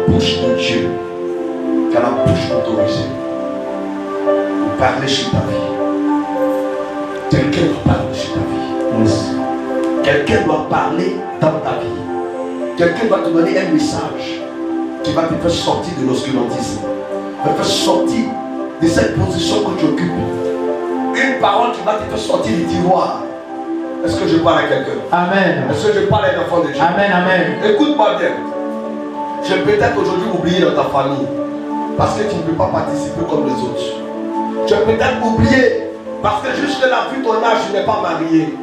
bouche de Dieu, qui a la bouche autorisée pour parler sur ta vie. Quelqu'un doit parler sur ta vie. Yes. Quelqu'un doit parler dans ta vie. Quelqu'un doit te donner un message qui va te faire sortir de l'obscurantisme, va te faire sortir de cette position que tu occupes. Une parole qui va te faire sortir du tiroir. Est-ce que je parle à quelqu'un? Amen. Est-ce que je parle à un enfant de Dieu? Amen, amen. Écoute-moi bien. Je vais peut-être aujourd'hui oublier dans ta famille parce que tu ne peux pas participer comme les autres. Tu vas peut-être oublier parce que jusque-là, vu ton âge, tu n'es pas marié.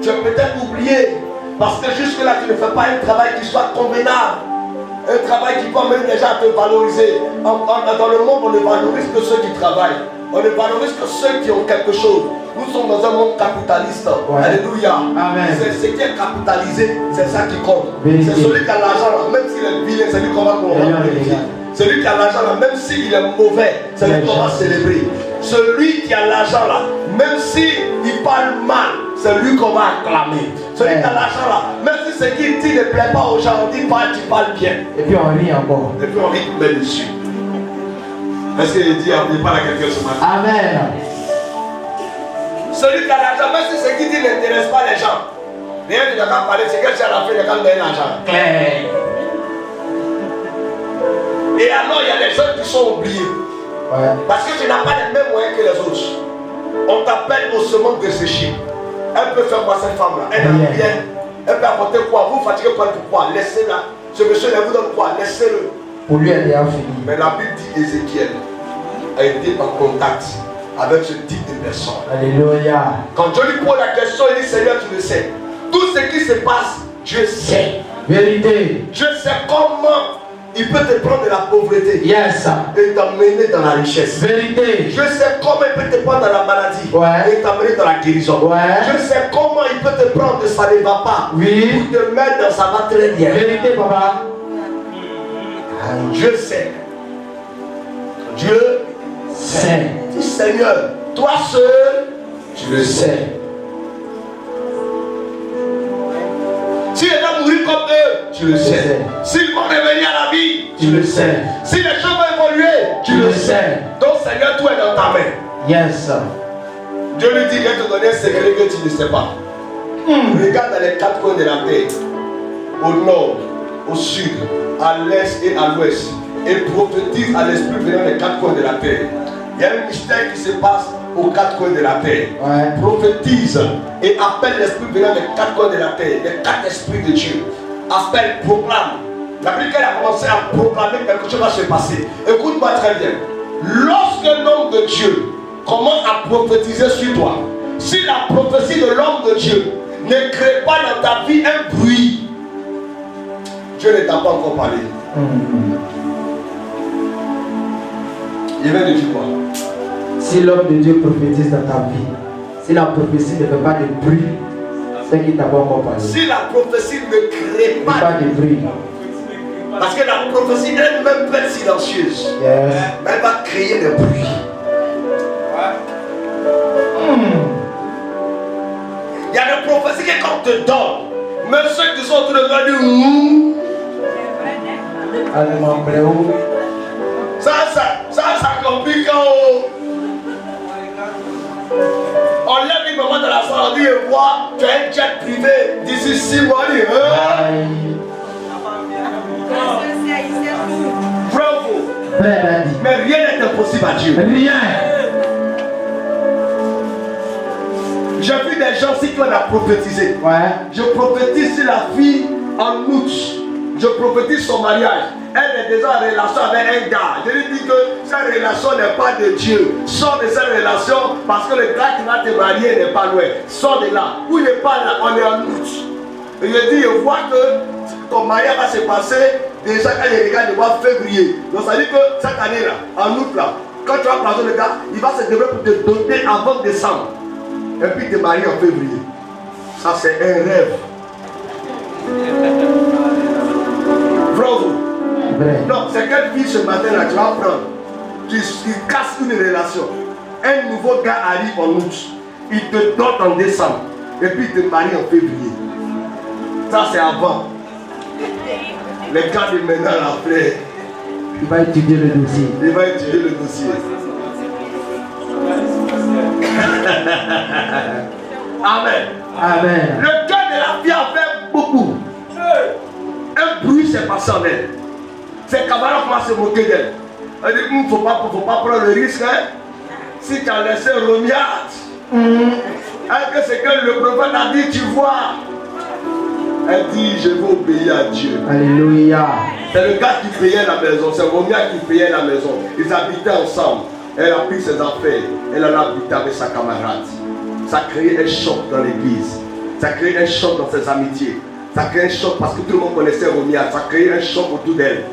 Tu vas peut-être oublier parce que jusque-là, tu ne fais pas un travail qui soit convenable. Un travail qui peut amener les gens à te valoriser. Dans le monde, on ne valorise que ceux qui travaillent. On ne valorise que ceux qui ont quelque chose. Nous sommes dans un monde capitaliste. Ouais. Alléluia. Amen. C'est ce qui est capitalisé, c'est ça qui compte. Vérité. C'est celui qui a l'argent là, même s'il est vilain, c'est lui qu'on va glorifier. Celui qui a l'argent là, même s'il est mauvais, c'est lui qu'on va célébrer. Celui qui a l'argent là, même s'il parle mal, c'est lui qu'on va acclamer. Celui qui a l'argent là, même si ce qu'il dit ne plaît pas aux gens, on dit pas, tu parles bien. Et puis on rit encore. Et puis on rit, met dessus. Est-ce qu'il dit, il parle à quelqu'un ce matin? Amen. Celui qui a l'argent, même si ce qu'il dit n'intéresse pas les gens, rien ne va parler, c'est que tu as la fin de quand donner l'argent. Claire. Et alors, il y a des gens qui sont oubliés. Ouais. Parce que tu n'as pas les mêmes moyens que les autres. On t'appelle au semence de sécher. Elle peut faire quoi cette femme-là? Elle a bien. Elle peut apporter quoi? Vous fatiguez quoi? Pourquoi? Laissez-la. Ce monsieur ne vous donne quoi? Laissez-le. Pour lui, elle est infinie. Mais la Bible dit Ézéchiel a été en contact avec ce type de personne. Alléluia. Quand Dieu lui pose la question, il dit Seigneur, tu le sais. Tout ce qui se passe, Dieu sait. Vérité. Dieu sait comment il peut te prendre de la pauvreté. Yes. Et t'emmener dans la richesse. Vérité. Dieu sait comment il peut te prendre dans la maladie. Ouais. Et t'emmener dans la guérison. Ouais. Dieu sait comment il peut te prendre de ça ne va pas. Oui. Pour te mettre dans ça va très bien. Vérité, papa. Dieu sait. Dieu sait. Dis Seigneur, toi seul, tu le sais. S'ils vont mourir comme eux, tu le sais. S'ils vont revenir à la vie, tu le sais. Si les choses vont évoluer, tu le sais. Donc Seigneur, tout est dans ta main. Yes. Dieu lui dit, il va te donner un secret que tu ne sais pas. Regarde dans les quatre coins de la terre, au nord, au sud, à l'est et à l'ouest, et prophétise à l'esprit venant des quatre coins de la terre. Il y a un mystère qui se passe aux quatre coins de la terre. Ouais. Prophétise et appelle l'esprit venant des quatre coins de la terre, les quatre esprits de Dieu. Appelle, proclame. La Bible a commencé à proclamer quelque chose va se passer. Écoute-moi très bien. Lorsque l'homme de Dieu commence à prophétiser sur toi, si la prophétie de l'homme de Dieu ne crée pas dans ta vie un bruit, Dieu ne t'a pas encore parlé. Il vient de dire quoi? Si l'homme de Dieu prophétise dans ta vie, si la prophétie ne fait pas de bruit, c'est qu'il t'a pas encore parlé. Si la prophétie ne crée pas de bruit, parce que la prophétie elle-même peut être silencieuse, yes. Mais elle va créer le bruit. Il y a des prophéties que quand on te donne, même ceux qui sont autour de toi disent ça complique. On lève une maman dans la salle, on dit vois, tu as un jet privé d'ici 6 mois. Bravo. Mais rien n'est impossible à Dieu. Rien. J'ai vu des gens qui ont prophétisé. Ouais. Je prophétise sur la fille en août. Je prophétise son mariage. Elle est déjà en relation avec un gars. Je lui dis que cette relation n'est pas de Dieu. Sors de cette relation parce que le gars qui va te marier n'est pas loin. Sors de là. Où il n'est pas là, on est en août. Et je dis, je vois que ton mariage va se passer. Déjà quand il regarde, il voit février. Donc ça dit que cette année-là, en août là, quand tu vas prendre le gars, il va se développer pour te donner avant décembre. Et puis te marier en février. Ça c'est un rêve. Bravo. Non, c'est quelle fille ce matin-là tu vas prendre. Tu casses une relation. Un nouveau gars arrive en août. Il te donne en décembre. Et puis il te marie en février. Ça c'est avant. Les gars de maintenant la plaie. Il va étudier le dossier. Il va étudier le dossier. Amen. Amen. Le cœur de la fille a fait beaucoup. Un bruit s'est passé en elle. Ses camarades commencent à se moquer d'elle. Elle dit, il ne faut pas prendre le risque. Hein? Si tu as laissé Romiat, que c'est que le prophète a dit, tu vois. Elle dit, je vais obéir à Dieu. Alléluia. C'est le gars qui payait la maison, c'est Romiat qui payait la maison. Ils habitaient ensemble. Elle a pris ses affaires, elle en a habité avec sa camarade. Ça a créé un choc dans l'église. Ça a créé un choc dans ses amitiés. Ça a créé un choc parce que tout le monde connaissait Romiat. Ça a créé un choc autour d'elle.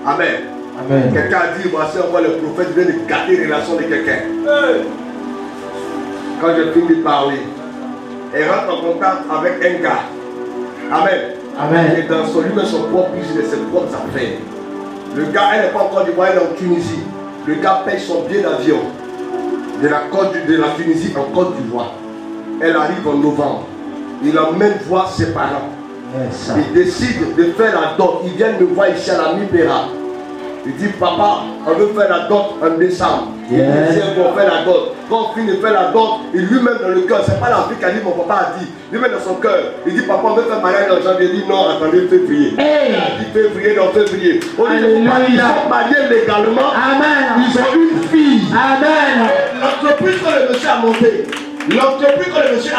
Amen. Amen. Quelqu'un a dit, voici encore le prophète vient de gâter les relations de quelqu'un. Quand je finis de parler, elle rentre en contact avec un gars. Amen. Amen. Et dans son lui-même son propre business, ses propres affaires. Le gars, elle n'est pas encore du voyage en Tunisie. Le gars paye son billet d'avion de la Tunisie en Côte d'Ivoire. Elle arrive en novembre. Il emmène voir ses parents. Yes. Il décide de faire la dot. Il vient me voir ici à la Mi-Péra. Il dit, papa, on veut faire la dot en décembre. Yes. Il dit, on fait la dot. Quand on finit de faire la dot, il lui-même dans le cœur, c'est pas la fille qui a dit, mon papa a dit, lui-même dans son cœur, il dit, papa, on veut faire mariage en janvier. Il dit, non, attendez, février. Hey. Il a dit, février, non, février. On dit, ils sont mariés légalement. Amen. Ils ont une fille. Amen. L'entreprise que le monsieur a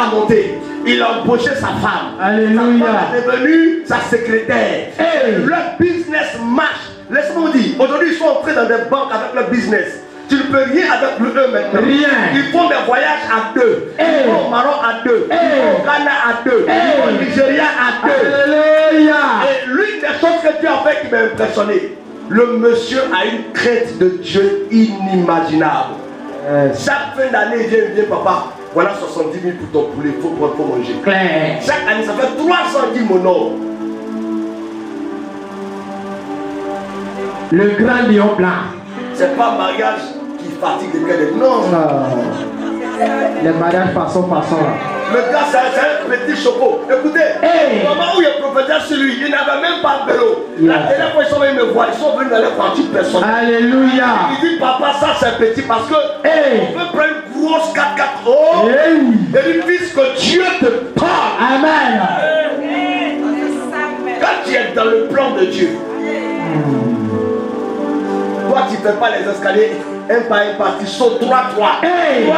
monté, il a embauché sa femme. Alléluia. Sa femme est devenue sa secrétaire. Hey. Leur business marche. Laisse-moi vous dire, aujourd'hui ils sont entrés dans des banques avec leur business. Tu ne peux rien avec eux maintenant. Rien. Ils font des voyages à deux. Hey. Ils vont au Maroc à deux. Hey. Ils vont au Ghana à deux. Hey. Ils vont au Nigeria à deux. Alléluia. Et l'une des choses que Dieu a fait qui m'a impressionné, le monsieur a une crainte de Dieu inimaginable. Yes. Chaque fin d'année, il vient, papa, voilà 70 000 pour ton poulet, il faut manger. Claire. Chaque année, ça fait 310 mon or. Le grand lion blanc. C'est pas mariage qui fatigue le cœur de non. Les mariages façon là. Le gars, c'est un petit choco. Écoutez, Hey. au moment où il prophétisait sur lui, il n'avait même pas de vélo. La Yes. dernière fois, ils sont venus me voir, ils sont venus dans leur voiture personnelle. Alléluia. Il dit, papa, ça c'est petit parce que Hey. on peut prendre une grosse 4x4. Oh. Hey. Et il dit que Dieu te parle. Amen. Quand tu es dans le plan de Dieu, toi tu ne fais pas les escaliers un par un, tu sautes 3-3. Hey. 3-3.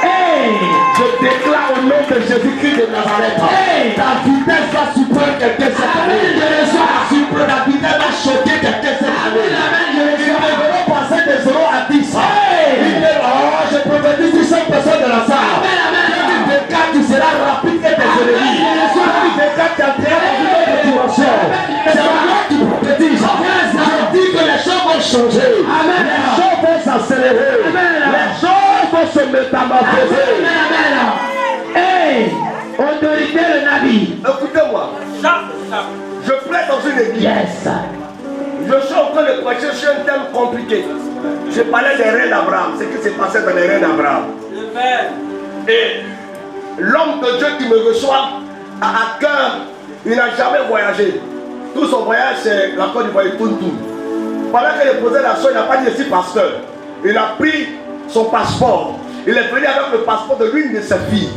Hey. Je déclare au nom de Jésus-Christ de Nazareth. Hey. Ta vitesse va surprendre quelqu'un cette année. Amen. Je reçois. Ta vitesse va choquer quelqu'un cette année. Amen. Je Ils reçois. devront passer de 0 à 10. Hey. Ils diront, oh, je prophétise sur 5 personnes de la salle. Amen, amen. Tu déclares, tu seras rapide que tes ennemis. Amen. Je reçois. Tu déclares, tu entreras dans une autre dimension. C'est moi qui prophétise. Je dis que les choses vont changer. Amen. Les choses vont s'accélérer. Amen. Les choses vont se métamorphoser. Amen. Hey. Autorité le Nabi. Écoutez-moi. Je prête dans une église. Yes. Je suis en train de prêcher sur un thème compliqué. Je parlais des reins d'Abraham, ce qui s'est passé dans les reins d'Abraham. Et l'homme de Dieu qui me reçoit a à cœur, il n'a jamais voyagé. Tout son voyage, c'est la Côte d'Ivoire, il tourne tout. Pendant qu'il posait la soeur, il n'a pas dit ici pasteur. Il a pris son passeport. Il est venu avec le passeport de l'une de ses filles.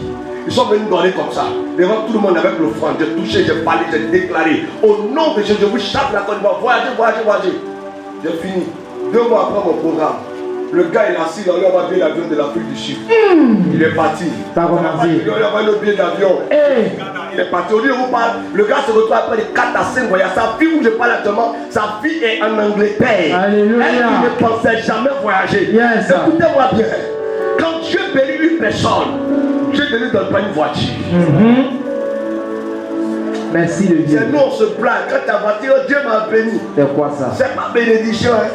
Ils sont venus donner comme ça, devant tout le monde avec le front. J'ai touché, j'ai parlé, j'ai déclaré. Au nom de Jésus, je vous chape la Côte d'Ivoire. Voyagez. J'ai fini. 2 mois après mon programme, le gars il est assis dans lui, on va bien l'avion de l'Afrique du Sud. Il est parti. Ça a commencé. Il a le billet d'avion. Hey. Il est parti. Au lieu où on parle, le gars se retrouve après les 4 à 5 voyages. Sa fille où je parle actuellement, sa fille est en Angleterre. Alléluia. Elle qui ne pensait jamais voyager. Yes. Écoutez-moi bien. Quand Dieu bénit une personne, Dieu ne lui donne pas une voiture. Merci le Dieu. C'est nous on se plaint. Quand ta voiture, Dieu m'a béni. C'est quoi ça? C'est pas bénédiction. Hein.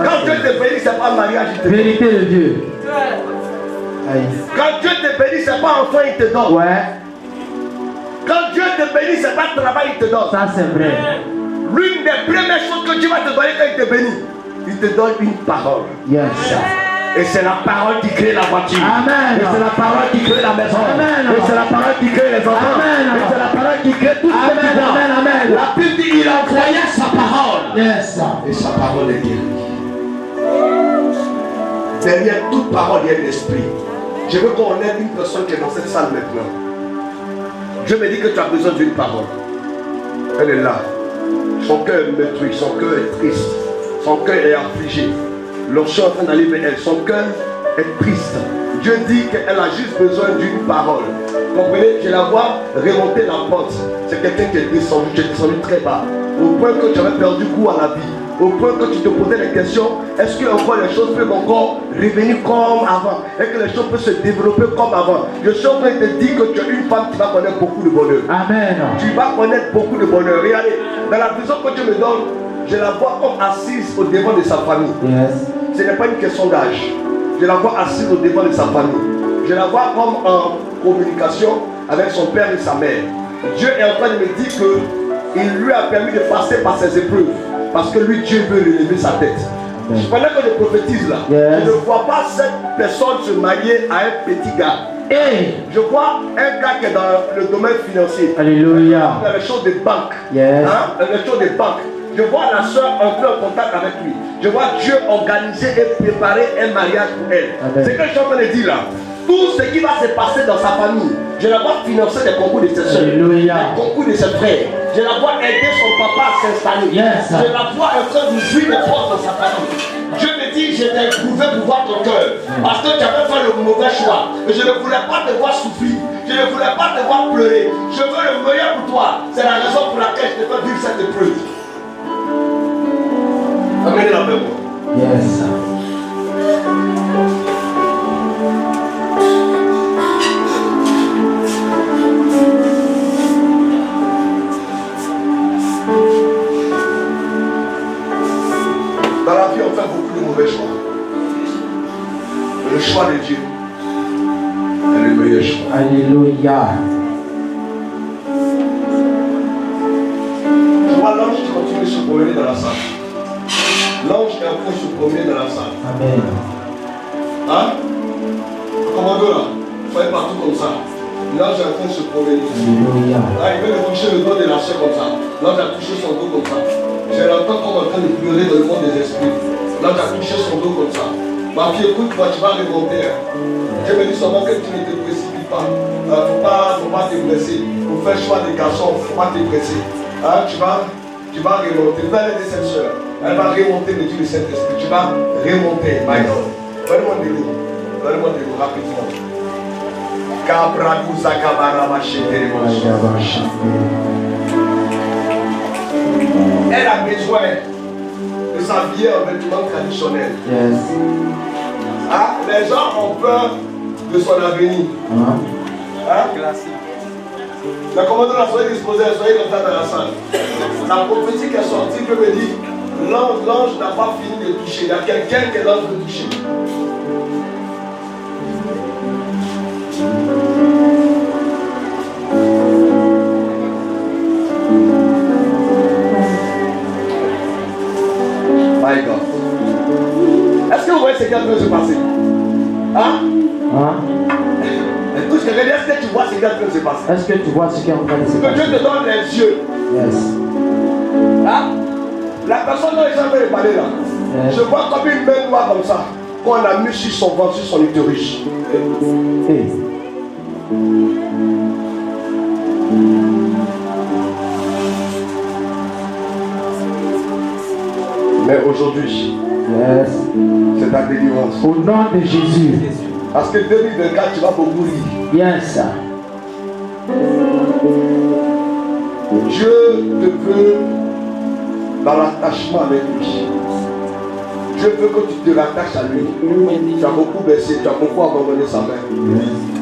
Quand Dieu te bénit, c'est pas mariage, il te donne. Vérité de Dieu. Aïe. Quand Dieu te bénit, c'est pas enfant, il te donne. Ouais. Quand Dieu te bénit, c'est pas travail, il te donne. Ça c'est vrai. L'une des premières choses que Dieu va te donner quand il te bénit, il te donne une parole. Yes. Et c'est la parole qui crée la voiture. Amen. Et c'est la parole qui crée la maison. Amen. Et c'est la parole qui crée les enfants. Amen. Et c'est la parole qui crée tout ce Amen. qui voit. Amen. Amen. La Bible dit il a envoyé sa parole. Yes. Et sa parole est guérie. Derrière toute parole, il y a un esprit. Je veux qu'on ait une personne qui est dans cette salle maintenant. Dieu me dit que tu as besoin d'une parole. Elle est là. Son cœur est meurtri, son cœur est triste, son cœur est affligé. L'onction est en train d'aller vers elle. Son cœur est triste. Dieu dit qu'elle a juste besoin d'une parole. Comprenez, je la vois remonter la pente. C'est quelqu'un qui est descendu, tu es descendu très bas. Au point que tu avais perdu goût à la vie. Au point que tu te posais des questions, est-ce que encore les choses peuvent encore revenir comme avant? Est-ce que les choses peuvent se développer comme avant? Je suis en train de te dire que tu es une femme qui va connaître beaucoup de bonheur. Amen. Tu vas connaître beaucoup de bonheur. Regardez, dans la vision que Dieu me donne, je la vois comme assise au devant de sa famille. Yes. Ce n'est pas une question d'âge. Je la vois assise au devant de sa famille. Je la vois comme en communication avec son père et sa mère. Dieu est en train de me dire qu'il lui a permis de passer par ses épreuves. Parce que lui, Dieu veut relever sa tête. Pendant que je prophétise là, je ne vois pas cette personne se marier à un petit gars. Hey. Je vois un gars qui est dans le domaine financier. Alléluia. Dans les choses de banque. Yes. Hein? Dans les choses de banque. Je vois la soeur entrer en contact avec lui. Je vois Dieu organiser et préparer un mariage pour elle. C'est ce que je suis en train de dire là. Tout ce qui va se passer dans sa famille, je la vois financer des concours de ses soeurs, des concours de ses frères. Je la vois aider son papa à s'installer. Yes. Je la vois en train d'ouvrir les portes dans sa famille. Dieu me dit, je t'ai éprouvé pour voir ton cœur. Parce que tu avais fait le mauvais choix. Et je ne voulais pas te voir souffrir. Je ne voulais pas te voir pleurer. Je veux le meilleur pour toi. C'est la raison pour laquelle je te fais vivre cette épreuve. Amenez-la avec moi. Yes. Dans la vie, on fait beaucoup de mauvais choix. Le choix de Dieu est le meilleur choix. Alléluia. Tu vois l'ange qui continue de se promener dans la salle. L'ange est en train de se promener dans la salle. Amen. Hein? Commando là, soyez partout comme ça. L'ange est en train de se promener. Alléluia. Là, il veut toucher le dos de la soeur comme ça. L'ange a touché son dos comme ça. Je l'entends comme en train de pleurer dans le monde des esprits. L'ange a touché son dos comme ça. Ma fille, écoute-moi, tu vas remonter. Je me dis seulement que tu ne te précipites pas. Faut pas te presser. Pour faire choix des garçons, faut pas te presser. Hein? Tu vas remonter. Vous allez aider cette soeur. Elle va remonter le Dieu de Saint-Esprit. Tu vas remonter. My God. Donne-moi de l'eau. Donne-moi de l'eau rapidement. Kabradouza kabarama chérie. Elle a besoin de s'habiller en vêtements traditionnels. Yes. Hein? Les gens ont peur de son avenir. Hein? La commandant a soyez disposé, soyez comme ça dans la salle. La prophétie qui est sortie peut me dire l'ange n'a pas fini de toucher. Il y a quelqu'un que l'ange veut toucher. My God. Est-ce que vous voyez ce qui est en train de se passer? Hein? Est-ce que tu vois ce qui est en train de se passer? Est-ce que tu vois ce qui est en train de se Que Dieu passer? te donne les yeux. Yes. Hein? La personne dont ils ont parlé là, Yes. je vois comme une main noire comme ça, qu'on a mis sur son ventre, sur son utérus. Hey. Mais aujourd'hui, Yes. c'est ta délivrance. Au nom de Jésus. Parce que 2024, tu vas beaucoup rire. Yes. Dieu te veut dans l'attachement avec lui. Dieu veut que tu te rattaches à lui. Tu as beaucoup baissé, tu as beaucoup abandonné sa main.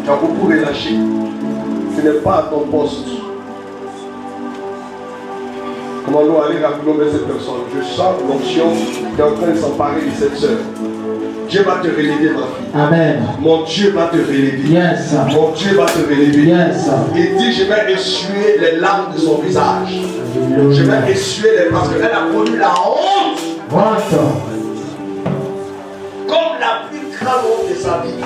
Tu as beaucoup relâché. Ce n'est pas à ton poste. Comment nous aller rapidement vers cette personne? Je sens l'onction qui est en train de s'emparer de cette soeur. Dieu va te relever, ma fille. Amen. Mon Dieu va te relever. Yes. Mon Dieu va te relever. Yes. Il dit, je vais essuyer les larmes de son visage. Je vais essuyer les parce qu'elle a connu la honte. Honte. Comme la plus grande honte de sa vie.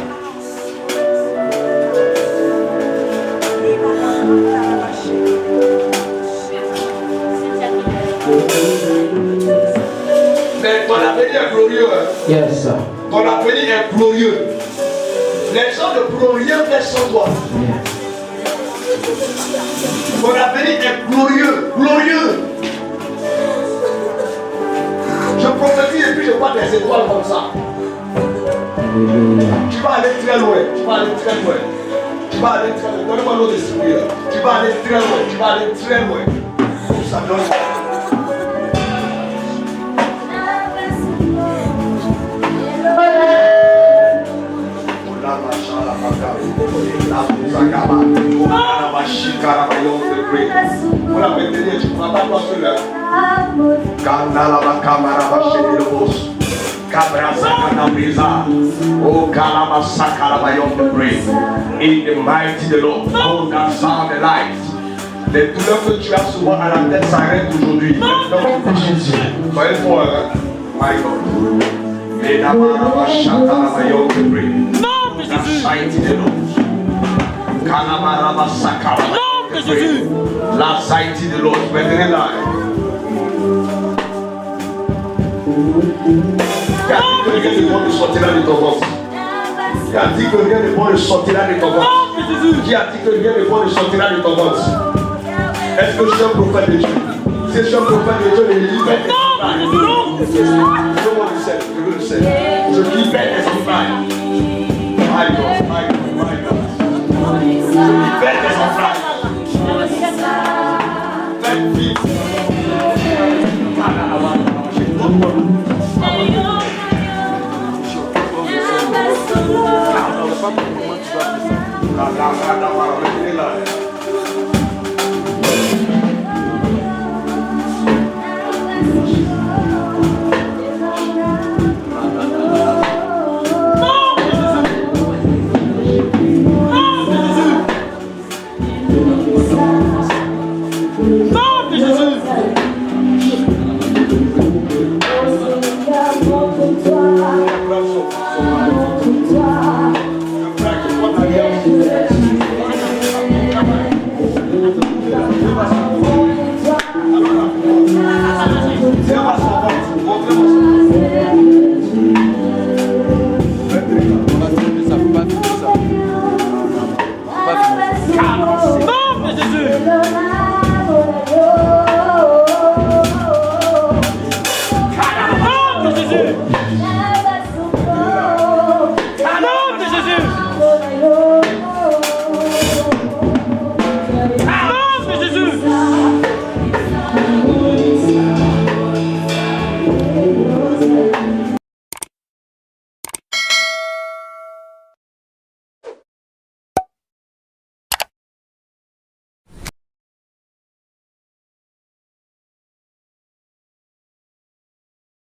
glorieux. Yes, sir. Ton avenir est glorieux. Les gens ne pourront rien faire sans toi. Ton avenir est glorieux. Glorieux. Je prophétise et puis je vois des étoiles comme ça. Tu vas aller très loin. Tu vas aller très loin. Tu vas aller très loin. Donne-moi l'autre esprit. Tu vas aller très loin. Tu vas aller très loin. Ça donne. Pour la maintenir, tu ne prends pas toi seul. In the mighty the Lord, hold that sound the light. Les douleurs que tu as souvent à la tête s'arrêtent aujourd'hui. Soyez fort, my God. Et la maraba chanta la maillot de bris. La sainte de l'eau. Calamaraba sakala. La sainte de l'eau. Maintenant là. Qui a dit que rien de bon ne sortira de ton ventre? Qui a dit que rien de bon ne sortira de ton ventre? Qui a dit que rien de bon ne sortira de ton ventre? Est-ce que je suis un prophète de Dieu? Si je suis un prophète de Dieu, je libère tes entrailles. Je veux le sais. Je libère tes entrailles. My God, my God, my God. Je libère tes entrailles. Faites vite.